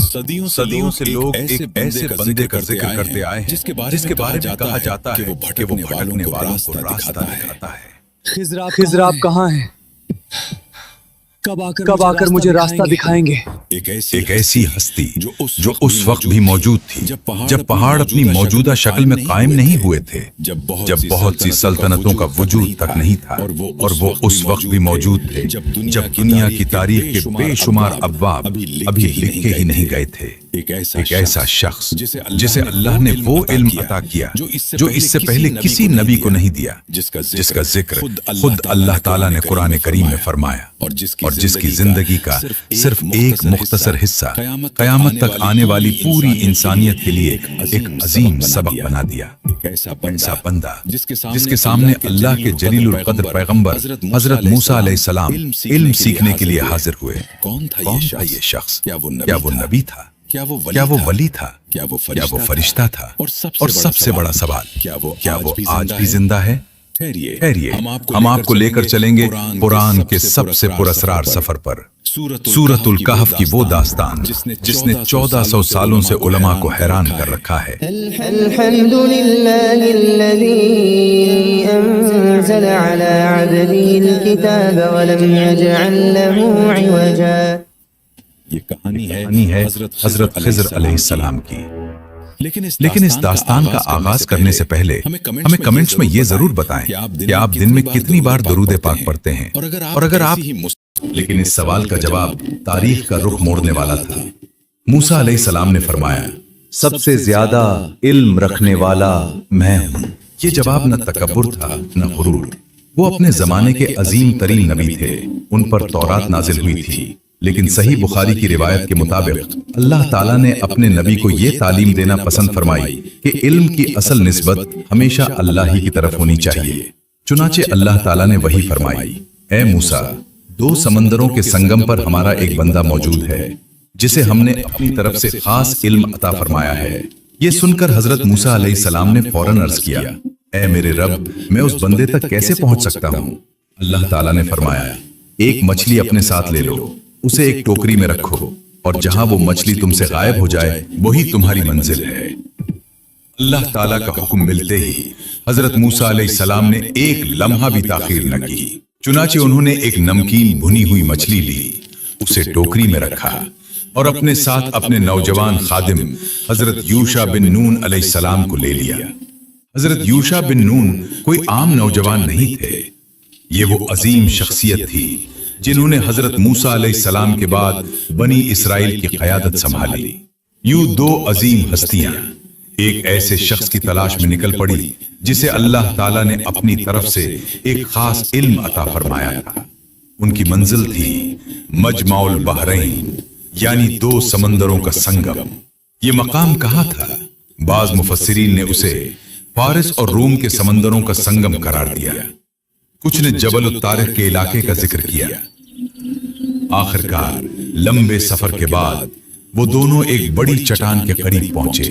सदियों से लोग एक ऐसे बंदे का जिक्र करते आए हैं जिसके बारे में कहा जाता है कि वो भटकने वालों को रास्ता दिखाता है। खिज़र आप कहाँ हैं? कब आकर मुझे रास्ता दिखाएंगे? एक ऐसी हस्ती जो उस वक्त भी मौजूद थी जब पहाड़ अपनी मौजूदा शक्ल में कायम नहीं हुए थे, जब बहुत सी सल्तनतों का वजूद तक नहीं था, और वो उस वक्त भी मौजूद थे जब दुनिया की तारीख के बेशुमार अब्वाब अभी लिखे ही नहीं गए थे। एक ऐसा शख्स जिसे अल्लाह ने वो इल्म अता किया जो इससे पहले किसी नबी को नहीं दिया, जिसका जिक्र खुद अल्लाह ताला ने कुरान करीम में फरमाया, और जिसकी जिंदगी का सिर्फ एक मुख्तसर हिस्सा कयामत तक आने वाली पूरी इंसानियत के लिए एक अजीम सबक बना दिया। ऐसा बंदा जिसके सामने अल्लाह के जलीलुल कद्र पैगंबर हजरत मूसा अलैहिस्सलाम इल्म सीखने के लिए हाजिर हुए। कौन था ये शख्स? क्या वो नबी था? क्या वो वली था? क्या वो फरिश्ता था? और सबसे बड़ा सवाल, क्या वो आज भी जिंदा है? ठहरिए, हम आपको लेकर चलेंगे कुरान के सबसे पुरअसरार सफर पर, सूरतुल कहफ की वो दास्तान जिसने 1400 सालों से उलमा को हैरान कर रखा है। ये कहानी है हजरत खिज़र अलैहिस्सलाम की। लेकिन इस दास्तान का आगाज करने से पहले हमें कमेंट्स में ये जरूर बताएं कि आप दिन में कितनी बार दुरूद पाक पढ़ते हैं, और अगर आप लेकिन इस सवाल का जवाब तारीख का रुख मोड़ने वाला था। मूसा अलैहिस्सलाम ने फरमाया, सबसे ज्यादा इल्म रखने वाला मैं हूं। ये जवाब न तकब्बुर था न गुरूर। वो अपने जमाने के अजीम तरीन नबी थे, उन पर तौरात नाजिल हुई थी, लेकिन सही बुखारी की रिवायत के मुताबिक अल्लाह ताला ने अपने नबी को यह तालीम देना पसंद फरमाई कि इल्म की असल निस्बत हमेशा अल्लाह ही की तरफ होनी चाहिए। चुनाचे अल्लाह ताला ने वही फरमाई, ए मूसा, 2 समंदरों के संगम पर हमारा एक बंदा मौजूद है जिसे हमने अपनी तरफ से खास इल्म अता फरमाया है। ये सुनकर हजरत मूसा अलैहिस्सलाम ने फौरन अर्ज किया, ए मेरे रब, मैं उस बंदे तक कैसे पहुंच सकता हूं? अल्लाह ताला ने फरमाया, एक मछली अपने साथ ले लो, उसे एक टोकरी में रखो, और जहां वो मछली तुमसे गायब हो जाए वही तुम्हारी मंजिल है। अल्लाह ताला का हुक्म मिलते ही हजरत मूसा अलैहिस्सलाम ने एक लम्हा भी ताखीर न की। चुनाचे उन्होंने एक नमकीन भुनी हुई मछली ली, उसे टोकरी में रखा, और अपने साथ अपने नौजवान खादिम हजरत यूशा बिन नून अलैहिस्सलाम को ले लिया। हजरत यूशा बिन नून कोई आम नौजवान नहीं थे, ये वो अजीम शख्सियत थी जिन्होंने हजरत मूसा अलैहिस्सलाम के बाद बनी इसराइल की क़यादत संभाली। यूं 2 अजीम हस्तियां एक ऐसे शख्स की तलाश में निकल पड़ी जिसे अल्लाह ताला ने अपनी तरफ से एक खास इल्म अता फरमाया था। उनकी मंजिल थी मजमाउल बहरैन, यानी 2 समंदरों का संगम। ये मकाम कहाँ था? बाज मुफस्सिरीन ने उसे फारिस और रूम के समंदरों का संगम करार दिया, कुछ ने जबल तारिक के इलाके का जिक्र किया। आखिरकार लंबे सफर के बाद वो दोनों एक बड़ी चट्टान के करीब पहुंचे।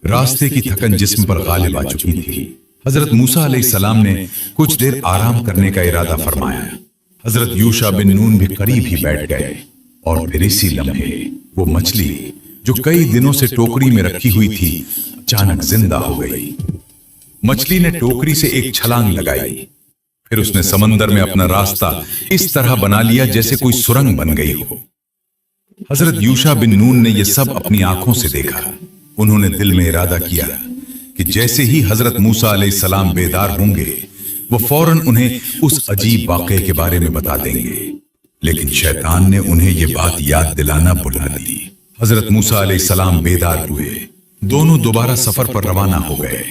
रास्ते की थकन जिस्म पर गालिब आ चुकी थी। हजरत मूसा अलैहिस्सलाम ने कुछ देर आराम करने का इरादा फरमाया। हजरत यूशा बिन नून भी करीब ही बैठ गए, और फिर इसी लम्हे वो मछली जो कई दिनों से टोकरी में रखी हुई थी अचानक जिंदा हो गई। मछली ने टोकरी से एक छलांग लगाई, फिर उसने समंदर में अपना रास्ता इस तरह बना लिया जैसे कोई सुरंग बन गई हो। हजरत यूशा बिन नून ने यह सब अपनी आंखों से देखा। उन्होंने दिल में इरादा किया कि जैसे ही हजरत मूसा अलैहिस्सलाम बेदार होंगे वो फौरन उन्हें उस अजीब वाक़े के बारे में बता देंगे। लेकिन शैतान ने उन्हें यह बात याद दिलाना भुला दी। हजरत मूसा अलैहिस्सलाम बेदार हुए, दोनों दोबारा सफर पर रवाना हो गए।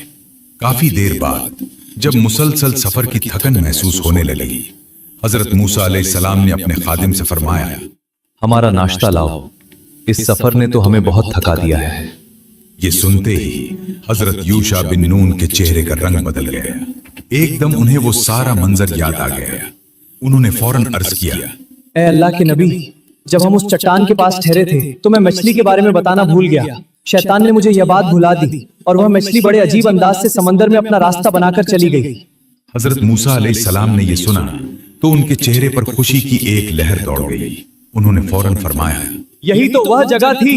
काफी देर बाद जब मुसलसल सफर की थकन महसूस होने लगी, हजरत मूसा अलैहिस्सलाम ने अपने खादिम से फरमाया, हमारा नाश्ता लाओ, इस सफर ने तो हमें बहुत थका दिया है। ये सुनते ही हजरत यूशा बिन नून के चेहरे का रंग बदल गया। एकदम उन्हें वो सारा मंजर याद आ गया। उन्होंने फौरन अर्ज किया, ए अल्लाह के नबी, जब हम उस चट्टान के पास ठहरे थे तो मैं मछली के बारे में बताना भूल गया। शैतान ने मुझे यह बात भुला दी और वह मछली बड़े अजीब अंदाज से समंदर में अपना रास्ता बनाकर चली गई। हजरत मूसा अलैहिस्सलाम ने यह सुना तो उनके चेहरे पर खुशी की एक लहर दौड़ गई। उन्होंने फौरन फरमाया, यही तो वह जगह थी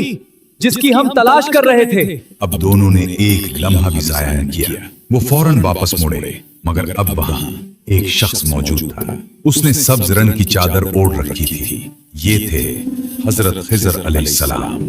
जिसकी हम तलाश कर रहे थे। अब दोनों ने एक लम्हा भी जाया न किया। वो फौरन वापस मुड़े, मगर अब वहां एक शख्स मौजूद था। उसने सब्ज रंग की चादर ओढ़ रखी थी। ये थे हजरत खिज़र अलैहिस्सलाम।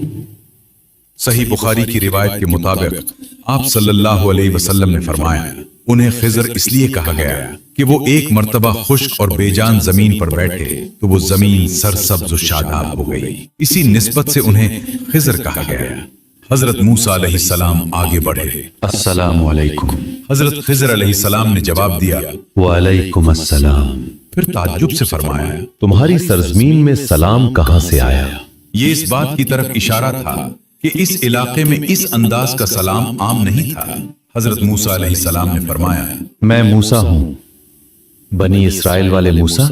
सही बुखारी की रिवायत के मुताबिक आप सल्लल्लाहु अलैहि वसल्लम ने फरमाया, उन्हें खिज़र इसलिए कहा गया कि वो एक मर्तबा खुश्क और बेजान जमीन पर बैठे तो वो जमीन सरसब्ज और शादाब हो गई। इसी निस्बत से उन्हें खिज़र कहा गया। हजरत मूसा अलैहिस्सलाम आगे बढ़े। अस्सलामु अलैकुम। हजरत खिज़र अलैहिस्सलाम ने जवाब दिया, वालेकुम अस्सलाम। फिर ताज्जुब से फरमाया, तुम्हारी सरजमीन में सलाम कहां से आया? ये इस बात की तरफ इशारा था कि इस इलाके में इस अंदाज का सलाम आम नहीं था। हजरत मूसा अलैहिस्सलाम ने फरमाया, मैं मूसा हूं, बनी इसराइल वाले मूसा?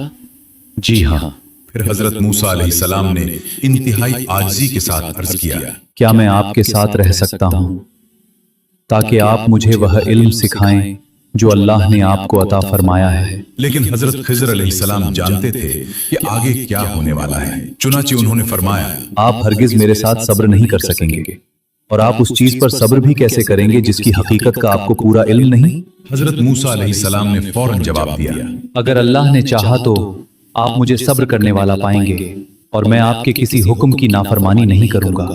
जी हाँ। फिर हजरत मूसा अलैहिस्सलाम ने इंतहाई आजिज़ी के साथ अर्ज किया, क्या मैं आपके साथ रह सकता हूं ताकि आप मुझे वह इल्म सिखाएं जो अल्लाह ने आपको अता फरमाया है? लेकिन हजरत खिज़र अलैहिस्सलाम जानते थे कि आगे क्या होने वाला है। चुनांचे उन्होंने फरमाया, आप हरगिज मेरे साथ सब्र नहीं कर सकेंगे, और आप उस चीज पर सब्र भी कैसे करेंगे जिसकी हकीकत का आपको पूरा इल्म नहीं? हजरत मूसा अलैहिस्सलाम ने फौरन जवाब दिया, अगर अल्लाह ने चाहा तो आप मुझे सब्र करने वाला पाएंगे, और मैं आपके किसी हुक्म की नाफरमानी नहीं करूंगा।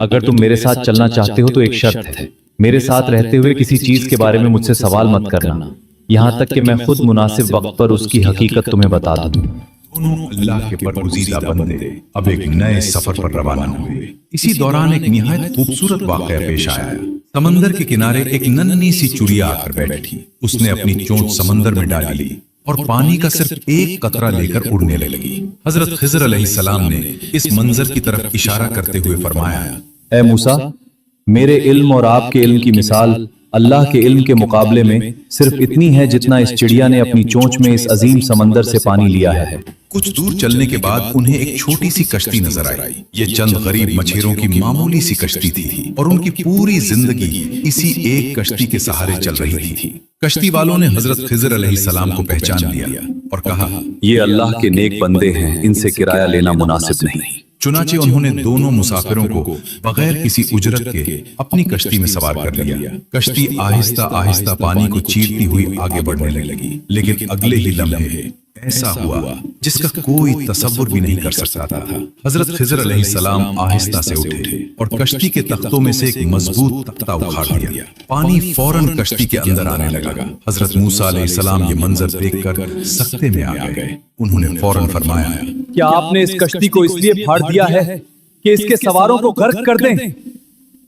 अगर तुम मेरे साथ चलना चाहते हो तो एक शर्त है, मेरे साथ रहते हुए किसी चीज के बारे में मुझसे सवाल मत करना, यहाँ तक कि मैं खुद मुनासिब वक्त पर उसकी हकीकत तुम्हें बता दूं। दोनों अल्लाह के बरगुज़ीदा बंदे अब एक नए सफर पर रवाना हुए। इसी दौरान एक निहायत खूबसूरत वाक़या पेश आया। समंदर के किनारे एक नन्ही सी चिड़िया आकर बैठी। उसने अपनी चोंच समंदर में डाली और पानी का सिर्फ एक कतरा लेकर उड़ने लगी। हजरत खिज़र अलैहिस्सलाम ने इस मंजर की तरफ इशारा करते हुए फरमाया, ऐ मूसा, मेरे इल्म और आपके इल्म की मिसाल अल्लाह के इल्म के मुकाबले में सिर्फ इतनी है जितना इस चिड़िया ने अपनी चोंच में इस अजीम समंदर से पानी लिया है। कुछ दूर चलने के बाद उन्हें एक छोटी सी कश्ती नजर आई। ये चंद गरीब मछेरों की मामूली सी कश्ती थी और उनकी पूरी जिंदगी इसी एक कश्ती के सहारे चल रही थी। कश्ती वालों ने हजरत खिज़र अलैहिस्सलाम को पहचान लिया और कहा, ये अल्लाह के नेक बंदे हैं, इनसे किराया लेना मुनासिब नहीं। चुनाचे उन्होंने दोनों मुसाफिरों को बगैर किसी उजरत के अपनी कश्ती में सवार कर लिया। कश्ती आहिस्ता आहिस्ता पानी को चीरती हुई आगे बढ़ने लगी, लेकिन अगले ही लम्हे ऐसा हुआ जिसका कोई तसव्वुर भी नहीं कर सकता था। हजरत खिज़र अलैहिस्सलाम आहिस्ता से उठे और कश्ती के तख्तों में से एक मजबूत तख्ता उखाड़ दिया। पानी फौरन कश्ती के अंदर आने लगा। हजरत मूसा अलैहिस्सलाम ये मंजर देखकर सख्ते में आ गए। उन्होंने फौरन फरमाया, क्या आपने इस कश्ती को इसलिए फाड़ दिया है कि इसके सवारों को गर्क कर दें?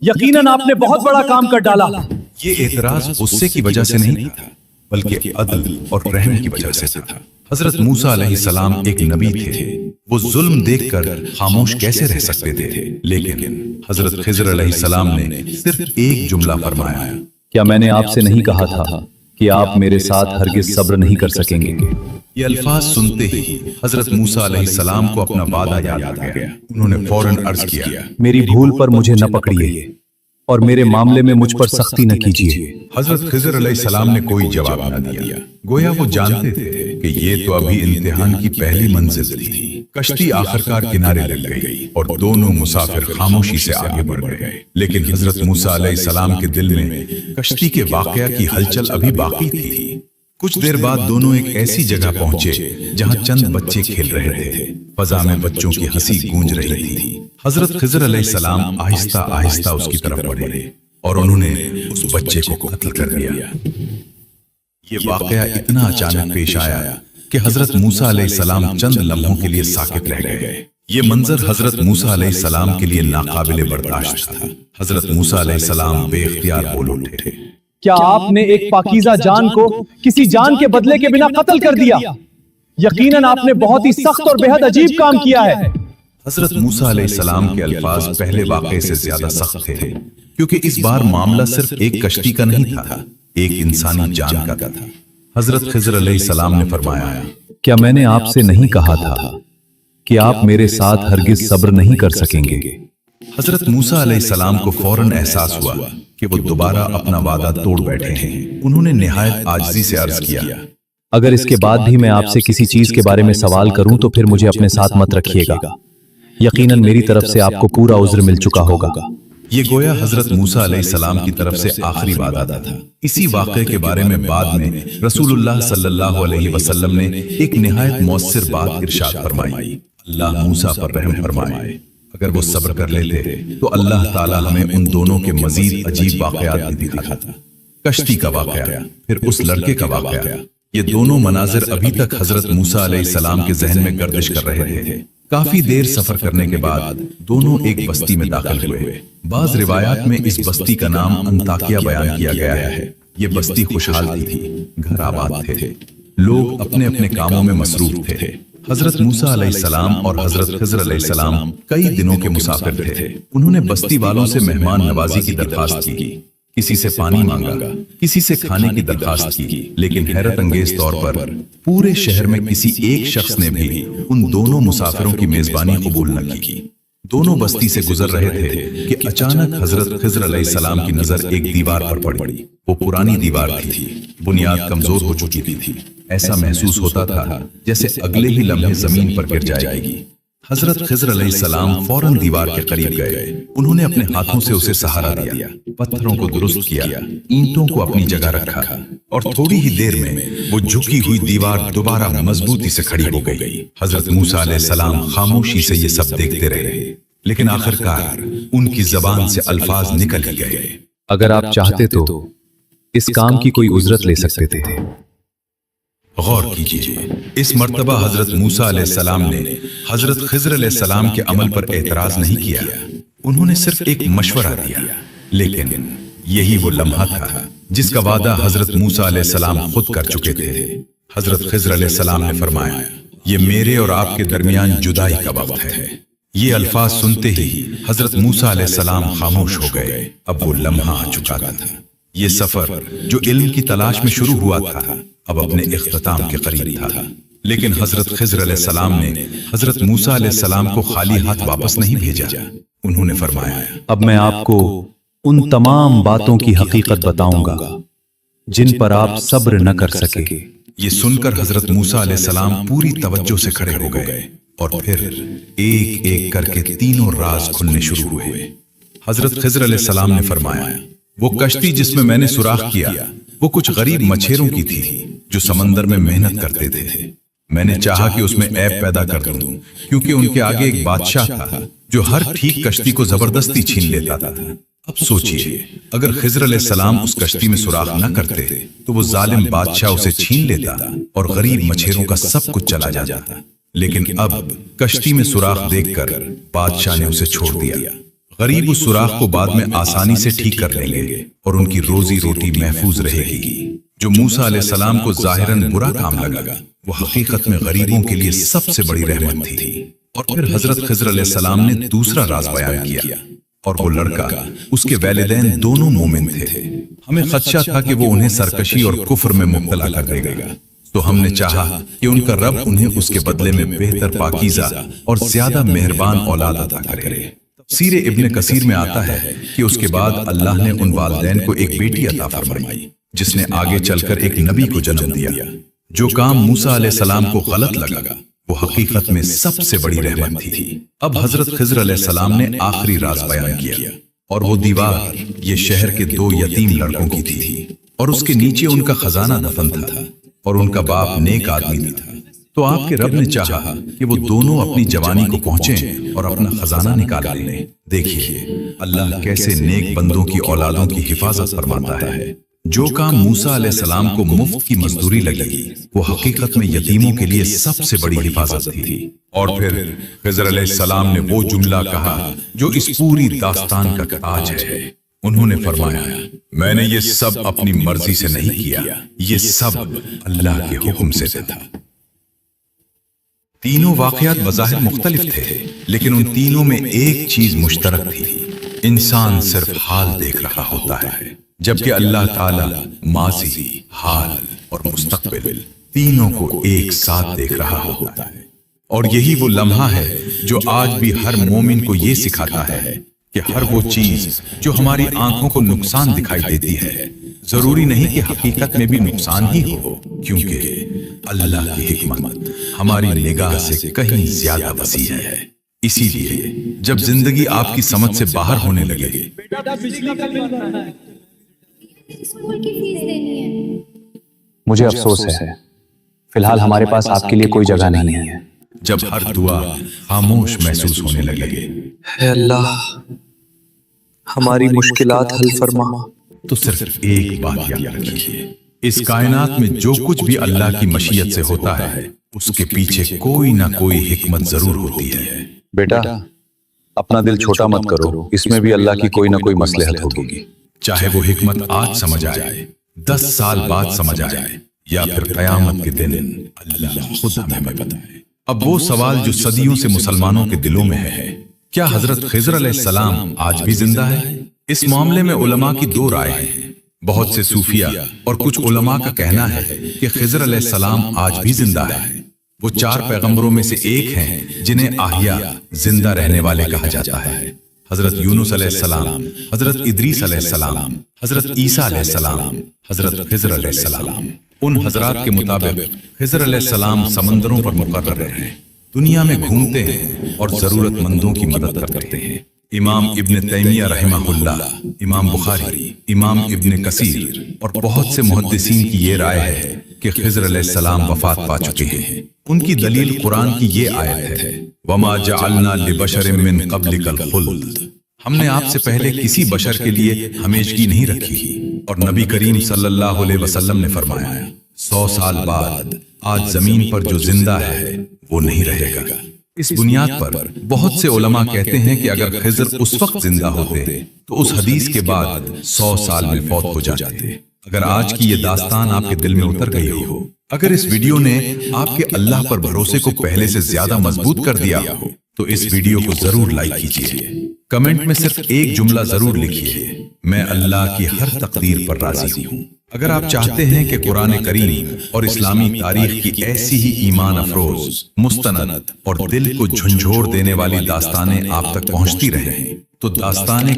यकीनन आपने बहुत बड़ा काम कर डाला। ये एतराज गुस्से की वजह से नहीं था, बल्कि अदल और रहम की वजह से था। हजरत मूसा अलैहिस्सलाम एक नबी थे। वो जुल्म देखकर खामोश कैसे रह सकते थे? लेकिन हजरत खिज़र अलैहिस्सलाम ने सिर्फ एक जुमला फरमाया, क्या मैंने आपसे नहीं कहा था कि आप मेरे साथ हरगिज सब्र नहीं कर सकेंगे? ये अल्फाज सुनते ही हजरत मूसा अलैहिस्सलाम को अपना वादा याद आ गया। उन्होंने फौरन अर्ज किया, मेरी भूल पर मुझे न पकड़िए और मेरे मामले में मुझ पर सख्ती न कीजिए। हजरत खिज़र अलैहिस्सलाम ने कोई जवाब न दिया। गोया वो जानते थे कि ये तो अभी इम्तिहान की पहली मंजिल थी। कश्ती आखिरकार किनारे लग गई और दोनों मुसाफिर खामोशी से आगे बढ़ गए। लेकिन हजरत मूसा अलैहिस्सलाम के दिल में कश्ती के वाकया की हलचल अभी बाकी थी। कुछ देर बाद दोनों एक ऐसी जगह पहुंचे जहां चंद बच्चे खेल रहे थे। फजा में बच्चों की हंसी गूंज रही थी। हजरत खिज़र अलैहिस्सलाम आहिस्ता आहिस्ता उसकी तरफ बढ़े और उन्होंने उस बच्चे को कत्ल कर दिया। ये वाकया इतना अचानक पेश आया कि हजरत मूसा अलैहिस्सलाम चंद लम्हों के लिए साकित रह गए। ये मंजर हजरत मूसा अलैहिस्सलाम के लिए नाकाबिले बर्दाश्त था। हजरत मूसा अलैहिस्सलाम बेख्तियार बोल उठे, क्या आपने एक पाकीज़ा जान को किसी जान के बदले के बिना कत्ल कर दिया? यकीनन आपने बहुत ही सख्त और बेहद अजीब काम किया है। हजरत मूसा अलैहिस्सलाम के अल्फाज पहले वाक़े से ज्यादा सख्त थे, क्योंकि इस बार मामला सिर्फ एक कश्ती का नहीं था, एक इंसानी जान का था। हजरत खिज़र अलैहिस्सलाम ने फरमाया, क्या मैंने आपसे नहीं कहा था कि आप मेरे साथ हरगिज सब्र नहीं कर सकेंगे? हजरत मूसा अलैहिस्सलाम को फौरन एहसास हुआ कि वो दोबारा अपना वादा तोड़ बैठे हैं। उन्होंने निहायत आजिज़ी से अर्ज किया, अगर इसके बाद भी मैं आपसे किसी चीज के बारे में सवाल करूं तो फिर मुझे अपने साथ मत रखिएगा। یقیناً میری طرف سے آپ کو پورا عذر مل چکا ہوگا۔ یہ گویا حضرت موسیٰ علیہ السلام کی طرف سے آخری وعدہ تھا۔ اسی واقعے کے بارے میں بعد میں رسول اللہ صلی اللہ علیہ وسلم نے ایک نہایت مؤثر بات ارشاد فرمائی، اللہ موسیٰ پر رحم فرمائے، اگر وہ صبر کر لیتے تو اللہ تعالی ہمیں ان دونوں کے مزید عجیب واقعات بھی دکھاتا۔ کشتی کا واقعہ، پھر اس لڑکے کا واقعہ، یہ دونوں مناظر ابھی تک حضرت موسیٰ علیہ السلام کے ذہن میں گردش کر رہے تھے۔ کافی دیر سفر کرنے کے بعد دونوں ایک بستی میں داخل ہوئے۔ بعض روایات میں اس بستی کا نام انطاکیہ بیان کیا گیا ہے۔ یہ بستی خوشحال تھی، گھر آباد تھے، لوگ اپنے اپنے کاموں میں مصروف تھے۔ حضرت موسیٰ علیہ السلام اور حضرت خضر علیہ السلام کئی دنوں کے مسافر تھے۔ انہوں نے بستی والوں سے مہمان نوازی کی درخواست کی، کسی سے پانی مانگا، کسی سے کھانے کی درخواست کی، لیکن حیرت انگیز طور پر پورے شہر میں کسی ایک شخص نے بھی ان دونوں مسافروں کی میزبانی قبول نہ کی۔ دونوں بستی سے گزر رہے تھے کہ اچانک حضرت خضر علیہ السلام کی نظر ایک دیوار پر پڑی۔ وہ پرانی دیوار تھی، بنیاد کمزور ہو چکی تھی۔ ایسا محسوس ہوتا تھا جیسے اگلے ہی لمحے زمین پر گر جائے گی۔ حضرت خضر علیہ السلام فوراً دیوار کے قریب گئے۔ انہوں نے اپنے ہاتھوں سے اسے سہارا دیا، پتھروں کو درست کیا، اینٹوں کو اپنی جگہ رکھا، اور تھوڑی ہی دیر میں وہ جھکی ہوئی دیوار دوبارہ مضبوطی سے کھڑی ہو گئی۔ حضرت موسیٰ علیہ السلام خاموشی سے یہ سب دیکھتے رہے، لیکن آخرکار ان کی زبان سے الفاظ نکل ہی گئے۔ اگر آپ چاہتے تو اس کام کی کوئی اجرت لے سکتے تھے۔ غور کیجیے، اس مرتبہ حضرت موسیٰ علیہ السلام نے حضرت خضر علیہ السلام کے عمل پر اعتراض نہیں کیا، انہوں نے صرف ایک مشورہ دیا، لیکن یہی وہ لمحہ تھا جس کا وعدہ حضرت موسیٰ علیہ السلام خود کر چکے تھے۔ حضرت خضر علیہ السلام نے فرمایا، یہ میرے اور آپ کے درمیان جدائی کا وقت ہے۔ یہ الفاظ سنتے ہی حضرت موسیٰ علیہ السلام خاموش ہو گئے۔ اب وہ لمحہ آ چکا تھا۔ یہ سفر جو علم کی تلاش میں شروع ہوا تھا اب اپنے اختتام کے قریب تھا، لیکن حضرت خضر علیہ السلام نے حضرت موسیٰ علیہ السلام کو خالی ہاتھ واپس نہیں بھیجا۔ انہوں نے فرمایا، اب میں آپ کو ان تمام باتوں کی حقیقت بتاؤں گا جن پر آپ صبر نہ کر سکے۔ یہ سن کر حضرت موسیٰ علیہ السلام پوری توجہ سے کھڑے ہو گئے، اور پھر ایک ایک کر کے تینوں راز کھلنے شروع ہوئے۔ حضرت خضر علیہ السلام نے فرمایا، وہ کشتی جس میں نے سوراخ کیا وہ کچھ غریب مچھیروں کی تھی جو سمندر میں محنت کرتے تھے۔ میں نے چاہا کہ اس میں عیب پیدا کر دوں، کیونکہ ان کے آگے ایک بادشاہ تھا جو ہر ٹھیک کشتی کو زبردستی چھین لیتا تھا۔ اب سوچئے، اگر خضر علیہ السلام اس کشتی میں سوراخ نہ کرتے تو وہ ظالم بادشاہ اسے چھین لیتا اور غریب مچھیروں کا سب کچھ چلا جاتا، لیکن اب کشتی میں سوراخ دیکھ کر بادشاہ نے اسے چھوڑ دیا۔ غریب اس سوراخ کو بعد میں آسانی سے ٹھیک کر لیں گے اور ان کی روزی روٹی محفوظ رہے گی۔ جو موسیٰ علیہ السلام کو ظاہراً برا کام لگا وہ حقیقت میں غریبوں کے لیے سب سے بڑی رحمت تھی۔ اور پھر حضرت خضر علیہ السلام نے دوسرا راز بیان کیا، اور وہ لڑکا، اس کے والدین دونوں مومن تھے۔ ہمیں خدشہ تھا کہ وہ انہیں سرکشی اور کفر میں مبتلا کر دے گا، تو ہم نے چاہا کہ ان کا رب انہیں اس کے بدلے میں بہتر پاکیزہ اور زیادہ مہربان اولاد عطا کرے۔ سیر ابن کثیر میں آتا ہے کہ اس کے بعد اللہ نے ان والدین کو ایک بیٹی عطا فرمائی جس نے آگے چل کر ایک نبی کو جنم دیا۔ جو کام موسیٰ علیہ السلام کو غلط لگا وہ حقیقت میں سب سے بڑی رحمت تھی۔ اب حضرت خضر علیہ السلام نے آخری راز بیان کیا، اور وہ دیوار یہ شہر کے 2 یتیم لڑکوں کی تھی، اور اس کے نیچے ان کا خزانہ دفن تھا، اور ان کا باپ نیک آدمی تھا۔ تو آپ کے رب نے چاہا کہ وہ دونوں اپنی جوانی کو پہنچیں اور اپنا خزانہ نکال لیں۔ دیکھیے اللہ کیسے نیک بندوں کی اولادوں کی حفاظت فرماتا ہے۔ جو کام موسیٰ علیہ السلام کو مفت کی مزدوری لگی وہ حقیقت میں یتیموں کے لیے سب سے بڑی حفاظت تھی۔ اور پھر خضر علیہ السلام نے وہ جملہ کہا جو اس پوری داستان کا تاج ہے۔ انہوں نے فرمایا، میں نے یہ سب اپنی مرضی سے نہیں کیا، یہ سب اللہ کے حکم سے تھا۔ تینوں واقعات بظاہر مختلف تھے، لیکن ان تینوں میں ایک چیز مشترک تھی، انسان صرف حال دیکھ رہا ہوتا ہے، جبکہ اللہ تعالی ماضی، حال اور مستقبل تینوں کو ایک ساتھ دیکھ رہا ہوتا ہے۔ اور یہی وہ لمحہ ہے جو آج بھی ہر مومن کو یہ سکھاتا ہے کہ ہر وہ چیز جو ہماری آنکھوں کو نقصان دکھائی دیتی ہے ضروری نہیں کہ حقیقت میں بھی نقصان ہی ہو، کیونکہ اللہ کی حکمت ہماری نگاہ سے کہیں زیادہ وسیع ہے۔ اسی لیے جب زندگی آپ کی سمجھ سے باہر ہونے لگے، اسکول کی فیس دینی ہے. مجھے افسوس ہے فی الحال ہمارے پاس آپ کے لیے کوئی جگہ نہیں ہے. جب ہر دعا خاموش محسوس ہونے لگے، اے اللہ ہماری مشکلات حل فرما. تو صرف ایک بات یاد رکھیے، اس کائنات میں جو کچھ بھی اللہ کی مشیت سے ہوتا ہے اس کے پیچھے کوئی نہ کوئی حکمت ضرور ہوتی ہے. بیٹا اپنا دل چھوٹا مت کرو، اس میں بھی اللہ کی کوئی نہ کوئی مصلحت ہوگی. چاہے وہ حکمت آج سمجھ آئے، 10 سال بعد سمجھ آئے، یا پھر قیامت کے دن اللہ خود ہمیں بتائے. اب وہ سوال جو صدیوں سے مسلمانوں کے دلوں میں ہے، کیا حضرت خضر علیہ السلام آج بھی زندہ ہے؟ اس معاملے میں علماء کی 2 رائے ہیں. بہت سے صوفیہ اور کچھ علماء کا کہنا ہے کہ خضر علیہ السلام آج بھی زندہ ہے. وہ 4 پیغمبروں میں سے ایک ہیں جنہیں احیاء زندہ رہنے والے کہا جاتا ہے. حضرت یونس علیہ السلام، حضرت ادریس علیہ السلام، حضرت عیسیٰ علیہ السلام، حضرت خضر علیہ السلام. ان حضرات کے مطابق خضر علیہ السلام سمندروں پر مقرر ہیں، دنیا میں گھومتے ہیں اور ضرورت مندوں کی مدد کرتے ہیں. امام ابن تیمیہ رحمہ اللہ، امام بخاری، امام ابن کثیر اور بہت سے محدثین کی یہ رائے ہے کہ خضر علیہ السلام وفات پا چکے ہیں. ان کی دلیل قرآن کی یہ آیت ہے، وَمَا جَعَلْنَا لِبَشَرٍ مِّن قَبْلِكَ الْخُلْدَ. ہم نے آپ سے پہلے کسی بشر کے لیے ہمیشگی نہیں رکھی. اور نبی کریم صلی اللہ علیہ وسلم نے فرمایا، 100 سال بعد آج زمین پر جو زندہ ہے وہ نہیں رہے گا. اس بنیاد پر بہت سے علماء کہتے ہیں کہ اگر خضر اس وقت زندہ ہوتے تو اس حدیث کے بعد 100 سال میں فوت ہو جاتے. اگر آج کی یہ داستان آپ کے دل میں اتر گئی ہو، اگر اس ویڈیو نے آپ کے اللہ پر بھروسے کو پہلے سے زیادہ مضبوط کر دیا ہو تو اس ویڈیو کو ضرور لائک کیجیے. کمنٹ میں صرف ایک جملہ ضرور لکھیے، میں اللہ کی ہر تقدیر پر راضی ہوں. اگر آپ چاہتے ہیں کہ قرآن کریم اور اسلامی تاریخ کی ایسی ہی ایمان افروز، مستند اور دل کو جھنجھوڑ دینے والی داستانیں آپ تک پہنچتی رہیں تو داستانیں